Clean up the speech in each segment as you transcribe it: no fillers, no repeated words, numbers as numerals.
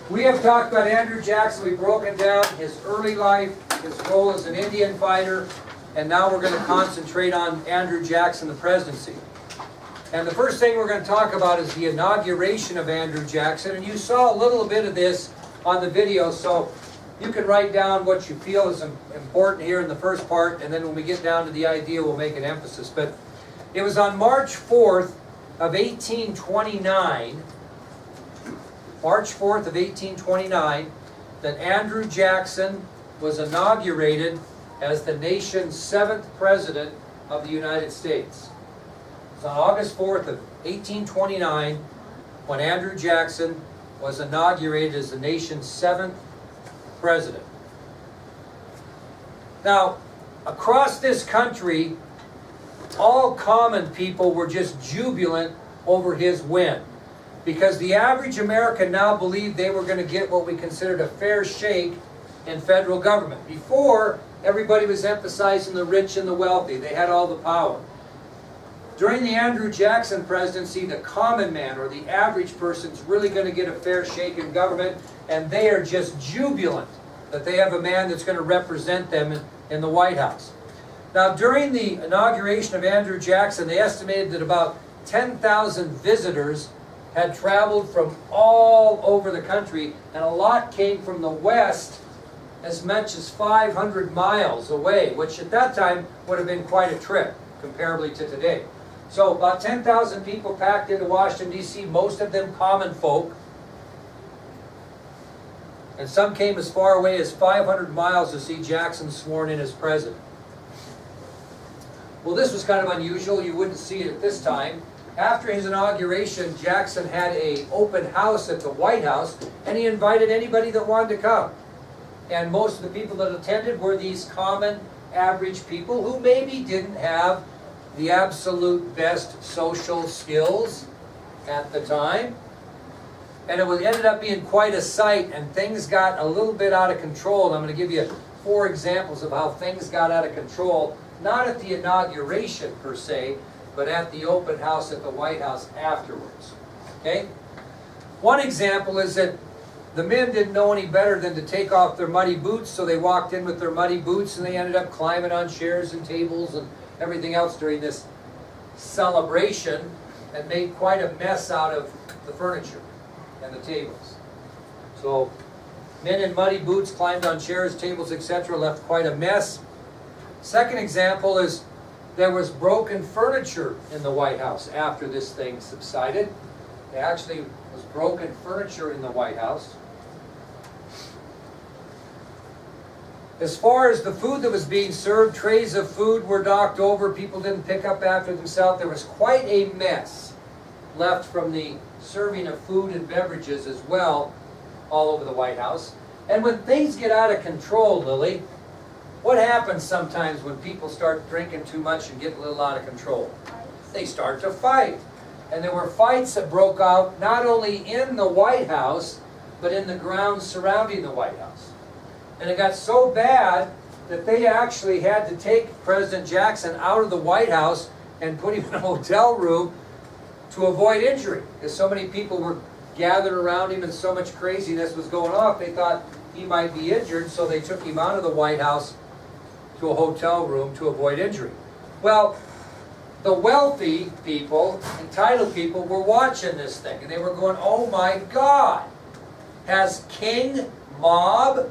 We have talked about Andrew Jackson. We've broken down his early life, his role as an Indian fighter, and now we're going to concentrate on Andrew Jackson, the presidency. And the first thing we're going to talk about is the inauguration of Andrew Jackson. And you saw a little bit of this on the video, so you can write down what you feel is important here in the first part, and then when we get down to the idea, we'll make an emphasis. But it was on March 4th of 1829, March 4th of 1829, that Andrew Jackson was inaugurated as the nation's 7th president of the United States. It was on August 4th of 1829 when Andrew Jackson was inaugurated as the nation's 7th president. Now, across this country, all common people were just jubilant over his win, because the average American now believed they were going to get what we considered a fair shake in federal government. Before, everybody was emphasizing the rich and the wealthy. They had all the power. During the Andrew Jackson presidency, the common man, or the average person, is really going to get a fair shake in government, and they are just jubilant that they have a man that's going to represent them in the White House. Now, during the inauguration of Andrew Jackson, they estimated that about 10,000 visitors had traveled from all over the country, and a lot came from the west, as much as 500 miles away, which at that time would have been quite a trip, comparably to today. So about 10,000 people packed into Washington, D.C., most of them common folk, and some came as far away as 500 miles to see Jackson sworn in as president. Well, this was kind of unusual. You wouldn't see it at this time. After his inauguration, Jackson had an open house at the White House, and he invited anybody that wanted to come. And most of the people that attended were these common, average people who maybe didn't have the absolute best social skills at the time. And it ended up being quite a sight, and things got a little bit out of control. And I'm going to give you 4 examples of how things got out of control, not at the inauguration per se, but at the open house at the White House afterwards. Okay? One example is that the men didn't know any better than to take off their muddy boots, so they walked in with their muddy boots, and they ended up climbing on chairs and tables and everything else during this celebration, and made quite a mess out of the furniture and the tables. So, men in muddy boots climbed on chairs, tables, etc., left quite a mess. Second example is there was broken furniture in the White House after this thing subsided. There actually was broken furniture in the White House. As far as the food that was being served, trays of food were knocked over. People didn't pick up after themselves. There was quite a mess left from the serving of food and beverages as well all over the White House. And when things get out of control, Lily, what happens sometimes when people start drinking too much and get a little out of control? They start to fight. And there were fights that broke out not only in the White House, but in the grounds surrounding the White House. And it got so bad that they actually had to take President Jackson out of the White House and put him in a hotel room to avoid injury. Because so many people were gathered around him and so much craziness was going on, they thought he might be injured, so they took him out of the White House to a hotel room to avoid injury. Well, the wealthy people, entitled people, were watching this thing, and they were going, oh my God, has King Mob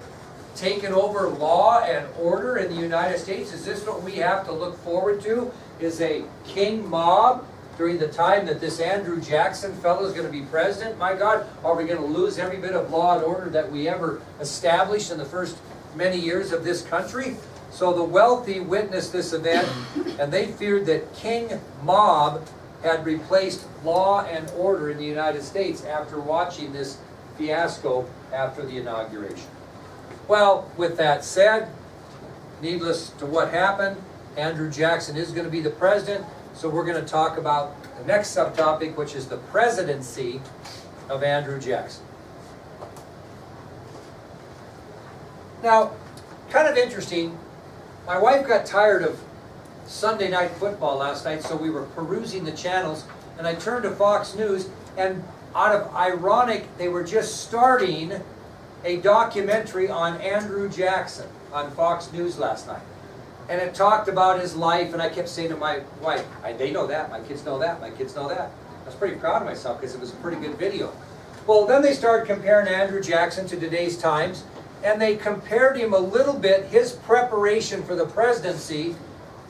taken over law and order in the United States? Is this what we have to look forward to? Is a king mob during the time that this Andrew Jackson fellow is going to be president? My God, are we going to lose every bit of law and order that we ever established in the first many years of this country? So the wealthy witnessed this event, and they feared that King Mob had replaced law and order in the United States after watching this fiasco after the inauguration. Well, with that said, needless to what happened, Andrew Jackson is going to be the president, so we're going to talk about the next subtopic, which is the presidency of Andrew Jackson. Now, kind of interesting, my wife got tired of Sunday night football last night, so we were perusing the channels, and I turned to Fox News, and out of ironic, they were just starting a documentary on Andrew Jackson on Fox News last night. And it talked about his life, and I kept saying to my wife, they know that, my kids know that, my kids know that. I was pretty proud of myself because it was a pretty good video. Well, then they started comparing Andrew Jackson to today's times, and they compared him a little bit, his preparation for the presidency.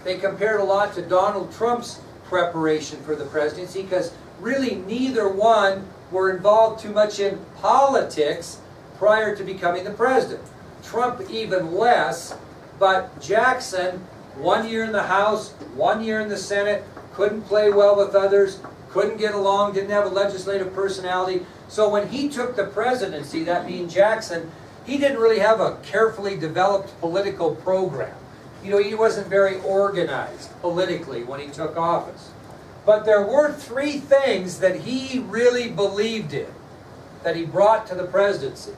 They compared a lot to Donald Trump's preparation for the presidency, because really neither one were involved too much in politics prior to becoming the president. Trump even less, but Jackson, 1 year in the House, 1 year in the Senate, couldn't play well with others, couldn't get along, didn't have a legislative personality. So when he took the presidency, that being Jackson, he didn't really have a carefully developed political program. You know, he wasn't very organized politically when he took office. But there were 3 things that he really believed in, that he brought to the presidency.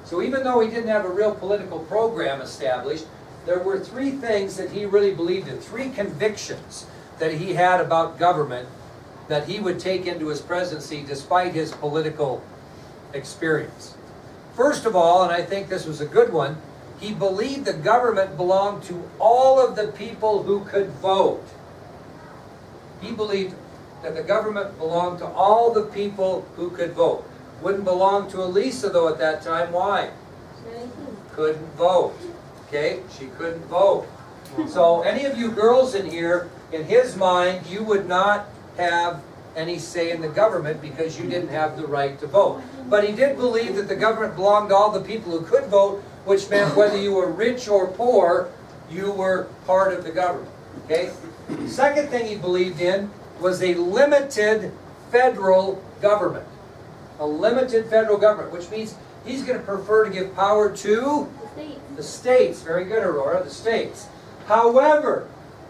So even though he didn't have a real political program established, there were 3 things that he really believed in, 3 convictions that he had about government that he would take into his presidency despite his political experience. First of all, and I think this was a good one, he believed the government belonged to all of the people who could vote. He believed that the government belonged to all the people who could vote. Wouldn't belong to Elisa, though, at that time. Why? Couldn't vote. Okay? She couldn't vote. So any of you girls in here, in his mind, you would not have any say in the government because you didn't have the right to vote. But he did believe that the government belonged to all the people who could vote, which meant whether you were rich or poor, you were part of the government. Okay? The second thing he believed in was a limited federal government. A limited federal government, which means he's going to prefer to give power to the states. Very good, Aurora, the states. However,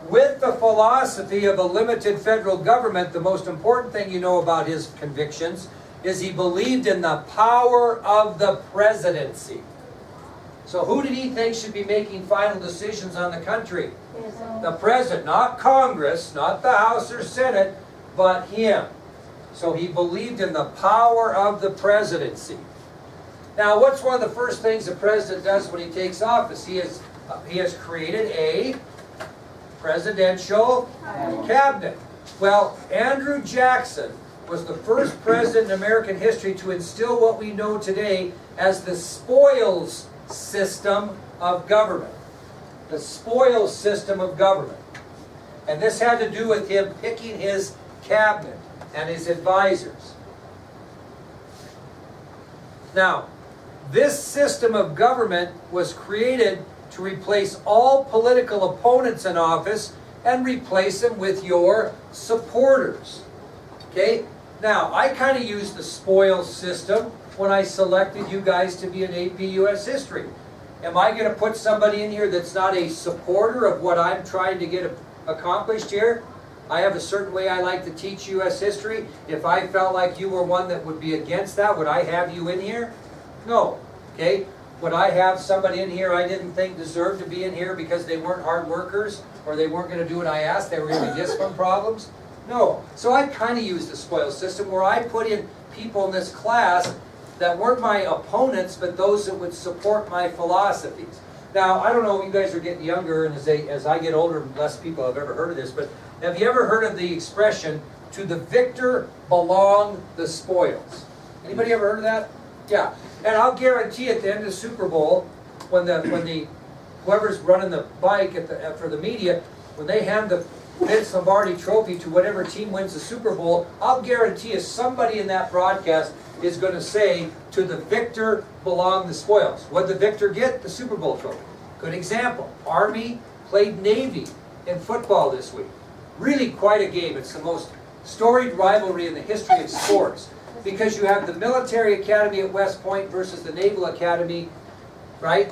with the philosophy of a limited federal government, the most important thing you know about his convictions is he believed in the power of the presidency. So who did he think should be making final decisions on the country? The president, not Congress, not the House or Senate, but him. So he believed in the power of the presidency. Now, what's one of the first things the president does when he takes office? He has created a presidential cabinet. Well, Andrew Jackson was the first president in American history to instill what we know today as the spoils system of government. The spoils system of government. And this had to do with him picking his cabinet and his advisors. Now, this system of government was created to replace all political opponents in office and replace them with your supporters. Okay? Now, I kind of used the spoils system when I selected you guys to be an AP US History. Am I going to put somebody in here that's not a supporter of what I'm trying to get accomplished here? I have a certain way I like to teach US history. If I felt like you were one that would be against that, would I have you in here? No. Okay? Would I have somebody in here I didn't think deserved to be in here because they weren't hard workers or they weren't going to do what I asked, they were going to be discipline problems? No. So I kind of used the spoils system where I put in people in this class that weren't my opponents, but those that would support my philosophies. Now, I don't know, you guys are getting younger, and as I get older, less people have ever heard of this, but have you ever heard of the expression, to the victor belong the spoils? Anybody ever heard of that? Yeah. And I'll guarantee at the end of the Super Bowl, when whoever's running the bike for the media, when they hand the Vince Lombardi trophy to whatever team wins the Super Bowl, I'll guarantee you somebody in that broadcast is going to say, to the victor belong the spoils. What did the victor get? The Super Bowl trophy. Good example. Army played Navy in football this week. Really quite a game. It's the most storied rivalry in the history of sports. Because you have the military academy at West Point versus the Naval Academy, right,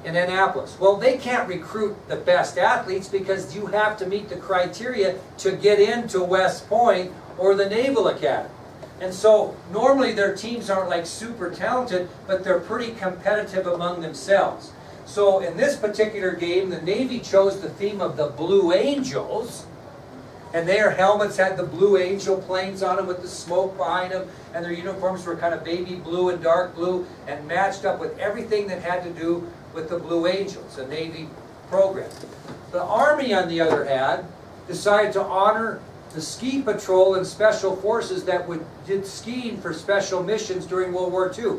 in Annapolis. Well, they can't recruit the best athletes because you have to meet the criteria to get into West Point or the Naval Academy. And so normally their teams aren't like super talented, but they're pretty competitive among themselves. So in this particular game, the Navy chose the theme of the Blue Angels, And their helmets had the Blue Angel planes on them with the smoke behind them, and their uniforms were kind of baby blue and dark blue and matched up with everything that had to do with the Blue Angels, a Navy program. The Army, on the other hand, decided to honor the ski patrol and special forces that did skiing for special missions during World War II.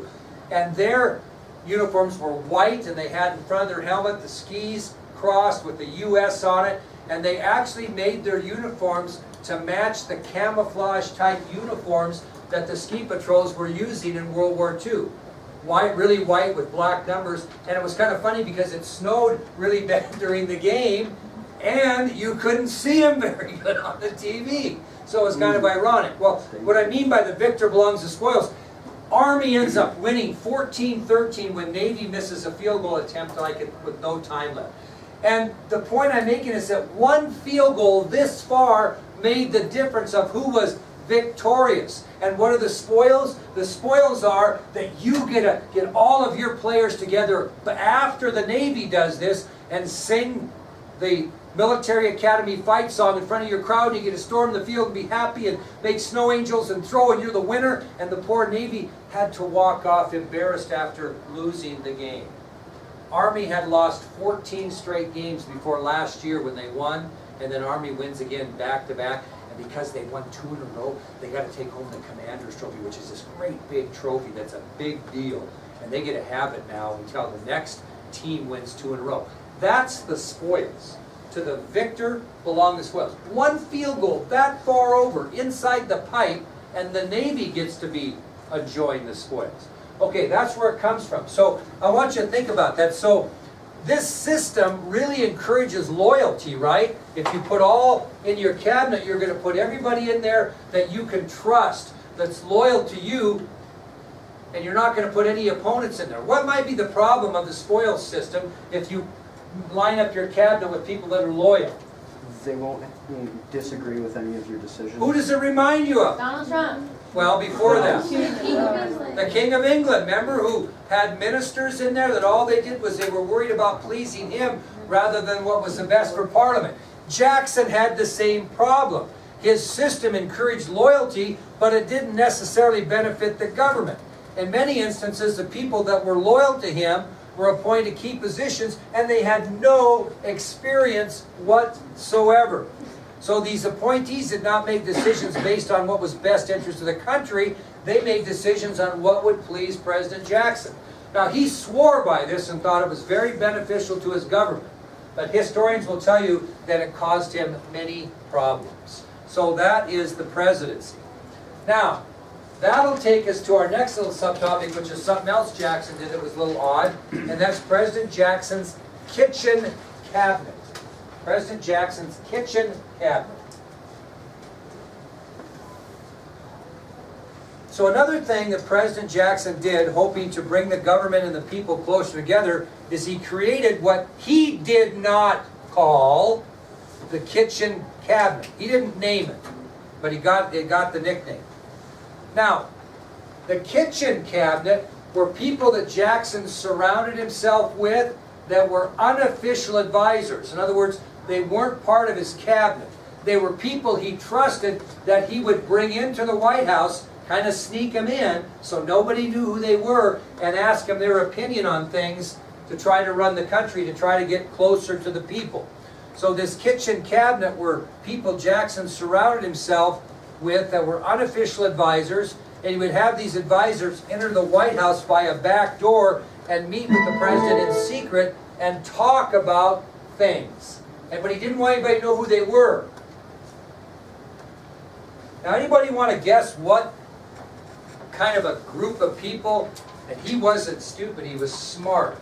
And their uniforms were white, and they had in front of their helmet the skis crossed with the U.S. on it, and they actually made their uniforms to match the camouflage type uniforms that the ski patrols were using in World War II. White, really white with black numbers, and it was kind of funny because it snowed really bad during the game, and you couldn't see them very good on the TV. So it was kind of ironic. Well, what I mean by the victor belongs to spoils, Army ends up winning 14-13 when Navy misses a field goal attempt with no time left. And the point I'm making is that one field goal this far made the difference of who was victorious. And what are the spoils? The spoils are that you get all of your players together after the Navy does this and sing the military academy fight song in front of your crowd. You get to storm the field and be happy and make snow angels and throw, and you're the winner. And the poor Navy had to walk off embarrassed after losing the game. Army had lost 14 straight games before last year when they won, and then Army wins again back-to-back. And because they won 2 in a row, they got to take home the Commander's Trophy, which is this great big trophy that's a big deal. And they get to have it now until the next team wins 2 in a row. That's the spoils. To the victor belong the spoils. One field goal that far over inside the pipe, and the Navy gets to be enjoying the spoils. Okay, that's where it comes from. So I want you to think about that. So this system really encourages loyalty, right? If you put all in your cabinet, you're going to put everybody in there that you can trust, that's loyal to you, and you're not going to put any opponents in there. What might be the problem of the spoils system if you line up your cabinet with people that are loyal? They won't disagree with any of your decisions. Who does it remind you of? Donald Trump. Well, before that. The King of England. The King of England, remember, who had ministers in there that all they did was they were worried about pleasing him rather than what was the best for Parliament. Jackson had the same problem. His system encouraged loyalty, but it didn't necessarily benefit the government. In many instances, the people that were loyal to him were appointed to key positions, and they had no experience whatsoever. So these appointees did not make decisions based on what was best interest of the country. They made decisions on what would please President Jackson. Now, he swore by this and thought it was very beneficial to his government. But historians will tell you that it caused him many problems. So that is the presidency. Now, that'll take us to our next little subtopic, which is something else Jackson did that was a little odd, and that's President Jackson's kitchen cabinet. President Jackson's kitchen cabinet. So another thing that President Jackson did, hoping to bring the government and the people closer together, is he created what he did not call the kitchen cabinet. He didn't name it, but it got the nickname. Now, the kitchen cabinet were people that Jackson surrounded himself with that were unofficial advisors. In other words, they weren't part of his cabinet. They were people he trusted that he would bring into the White House, kind of sneak them in so nobody knew who they were, and ask them their opinion on things to try to run the country, to try to get closer to the people. So this kitchen cabinet were people Jackson surrounded himself with that were unofficial advisors, and he would have these advisors enter the White House by a back door and meet with the president in secret and talk about things. But he didn't want anybody to know who they were. Now, anybody want to guess what kind of a group of people? And he wasn't stupid, he was smart.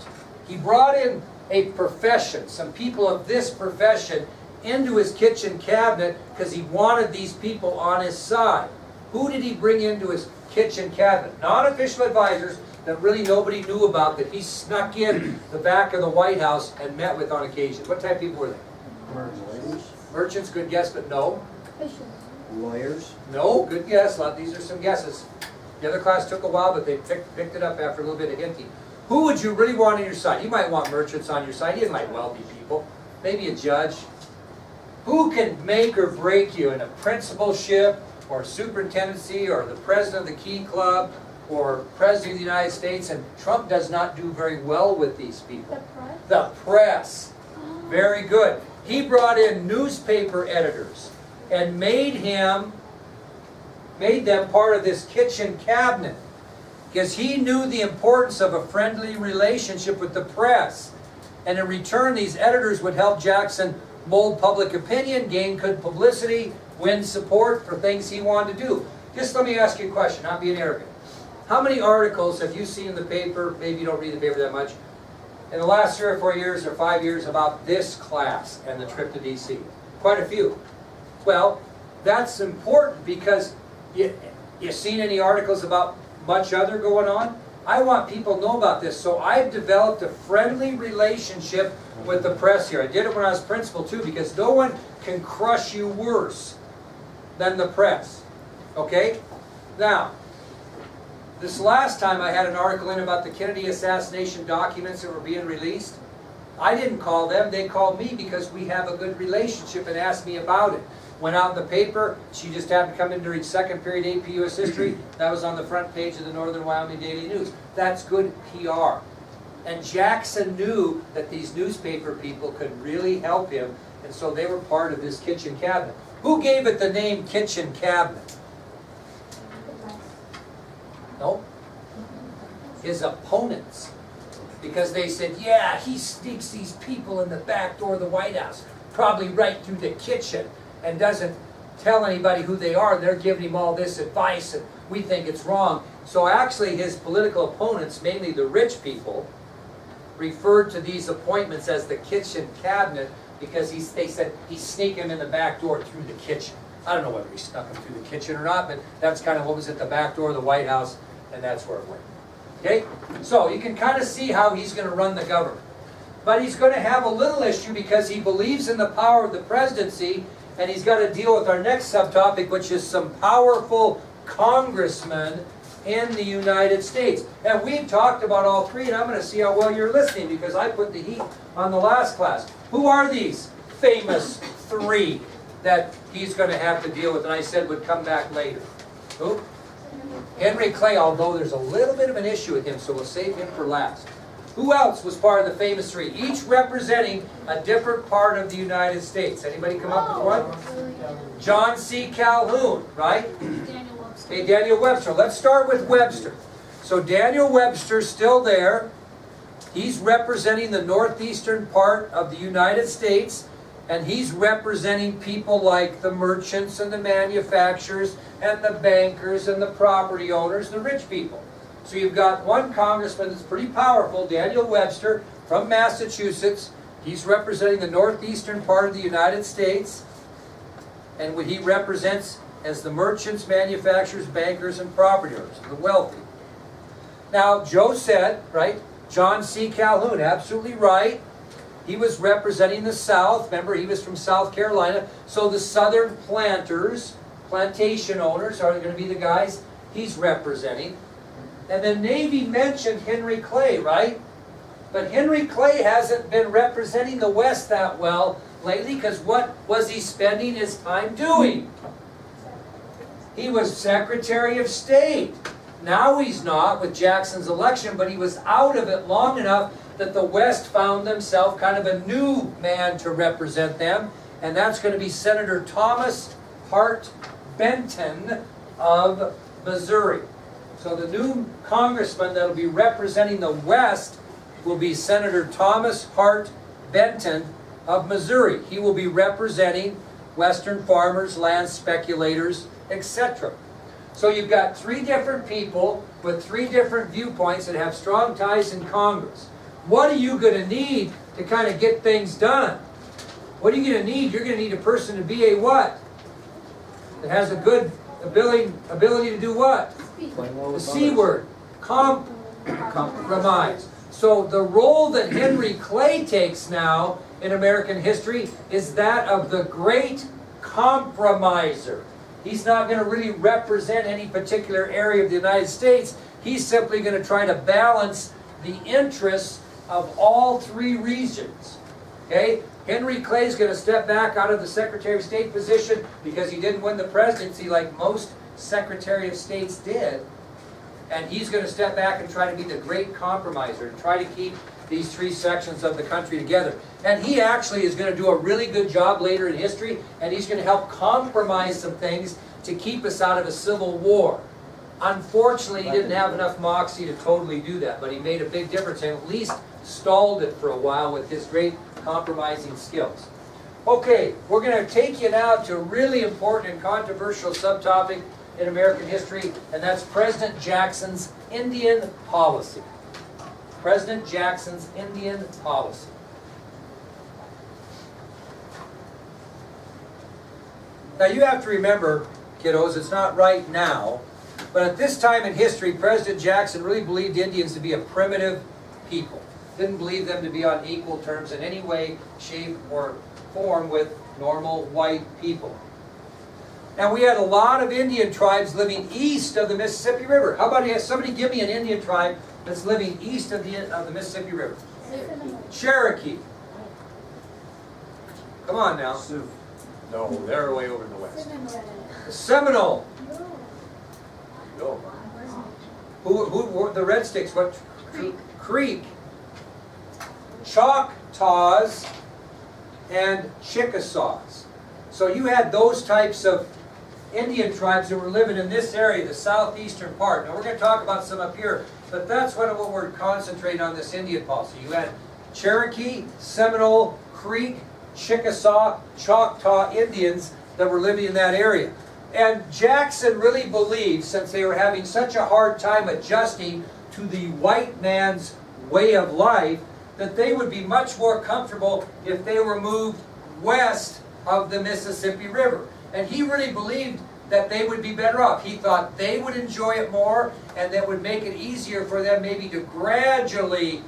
He brought in a profession, some people of this profession, into his kitchen cabinet because he wanted these people on his side. Who did he bring into his kitchen cabinet? Non-official advisors that really nobody knew about, that he snuck in the back of the White House and met with on occasion. What type of people were they? Merchants. Merchants, good guess, but no. Lawyers. No, good guess. These are some guesses. The other class took a while, but they picked it up after a little bit of hinting. Who would you really want on your side? You might want merchants on your side. You might wealthy people. Maybe a judge. Who can make or break you in a principalship or superintendency or the president of the Key Club or president of the United States? And Trump does not do very well with these people. The press? The press. Very good. He brought in newspaper editors and made them part of this kitchen cabinet because he knew the importance of a friendly relationship with the press. And in return, these editors would help Jackson mold public opinion, gain good publicity, win support for things he wanted to do. Just let me ask you a question, not being arrogant. How many articles have you seen in the paper, maybe you don't read the paper that much, in the last 3 or 4 years or 5 years about this class and the trip to DC? Quite a few. Well, that's important because you seen any articles about much other going on? I want people to know about this. So I've developed a friendly relationship with the press here. I did it when I was principal too because no one can crush you worse than the press. Okay? Now, this last time I had an article in about the Kennedy assassination documents that were being released. I didn't call them, they called me because we have a good relationship and asked me about it. Went out in the paper, she just happened to come in during second period AP US History. That was on the front page of the Northern Wyoming Daily News. That's good PR. And Jackson knew that these newspaper people could really help him, and so they were part of this kitchen cabinet. Who gave it the name kitchen cabinet? No? His opponents. Because they said, yeah, he sneaks these people in the back door of the White House, probably right through the kitchen, and doesn't tell anybody who they are. They're giving him all this advice, and we think it's wrong. So actually his political opponents, mainly the rich people, referred to these appointments as the kitchen cabinet because they said he's sneaking him in the back door through the kitchen. I don't know whether he snuck him through the kitchen or not, but that's kind of what was at the back door of the White House, and that's where it went. Okay? So you can kind of see how he's going to run the government. But he's going to have a little issue because he believes in the power of the presidency, and he's got to deal with our next subtopic, which is some powerful congressmen in the United States. And we've talked about all three, and I'm going to see how well you're listening because I put the heat on the last class. Who are these famous three that he's going to have to deal with, and I said would come back later? Who? Henry Clay, although there's a little bit of an issue with him, so we'll save him for last. Who else was part of the famous three, each representing a different part of the United States? Anybody come up with one? John C. Calhoun, right? Daniel Webster. Okay, Daniel Webster. Let's start with Webster. So Daniel Webster's still there. He's representing the northeastern part of the United States, and he's representing people like the merchants and the manufacturers and the bankers and the property owners, the rich people. So you've got one congressman that's pretty powerful, Daniel Webster from Massachusetts. He's representing the northeastern part of the United States, and what he represents as the merchants, manufacturers, bankers, and property owners, the wealthy. Now, Joe said, right, John C. Calhoun, absolutely right. He was representing the South. Remember, he was from South Carolina. So the Southern planters, plantation owners are going to be the guys he's representing. And the Navy mentioned Henry Clay, right? But Henry Clay hasn't been representing the West that well lately because what was he spending his time doing? He was Secretary of State. Now he's not with Jackson's election, but he was out of it long enough that the West found themselves kind of a new man to represent them, and that's going to be Senator Thomas Hart Benton of Missouri. So the new congressman that will be representing the West will be Senator Thomas Hart Benton of Missouri. He will be representing Western farmers, land speculators, etc. So you've got three different people with three different viewpoints that have strong ties in Congress. What are you going to need to kind of get things done? What are you going to need? You're going to need a person to be a what? That has a good ability to do what? The C word. Compromise. So the role that Henry Clay takes now in American history is that of the great compromiser. He's not going to really represent any particular area of the United States. He's simply going to try to balance the interests of all three regions. Okay? Henry Clay's going to step back out of the Secretary of State position because he didn't win the presidency like most Secretary of States did. And he's going to step back and try to be the great compromiser and try to keep these three sections of the country together. And he actually is going to do a really good job later in history, and he's going to help compromise some things to keep us out of a civil war. Unfortunately, he didn't have enough moxie to totally do that, but he made a big difference and at least stalled it for a while with his great compromising skills. Okay, we're going to take you now to a really important and controversial subtopic in American history, and that's President Jackson's Indian policy. President Jackson's Indian policy. Now you have to remember, kiddos, it's not right now, but at this time in history, President Jackson really believed Indians to be a primitive people. Didn't believe them to be on equal terms in any way, shape, or form with normal white people. And we had a lot of Indian tribes living east of the Mississippi River. How about somebody give me an Indian tribe that's living east of the Mississippi River? Cherokee. Come on now. Sioux. No, they're way over in the west. Seminole. No. Who were the Red Sticks? What? Creek. Choctaws and Chickasaws. So you had those types of Indian tribes that were living in this area, the southeastern part. Now we're going to talk about some up here, but that's what we're concentrating on, this Indian policy. You had Cherokee, Seminole, Creek, Chickasaw, Choctaw Indians that were living in that area. And Jackson really believed, since they were having such a hard time adjusting to the white man's way of life, that they would be much more comfortable if they were moved west of the Mississippi River. And he really believed that they would be better off. He thought they would enjoy it more, and that would make it easier for them maybe to gradually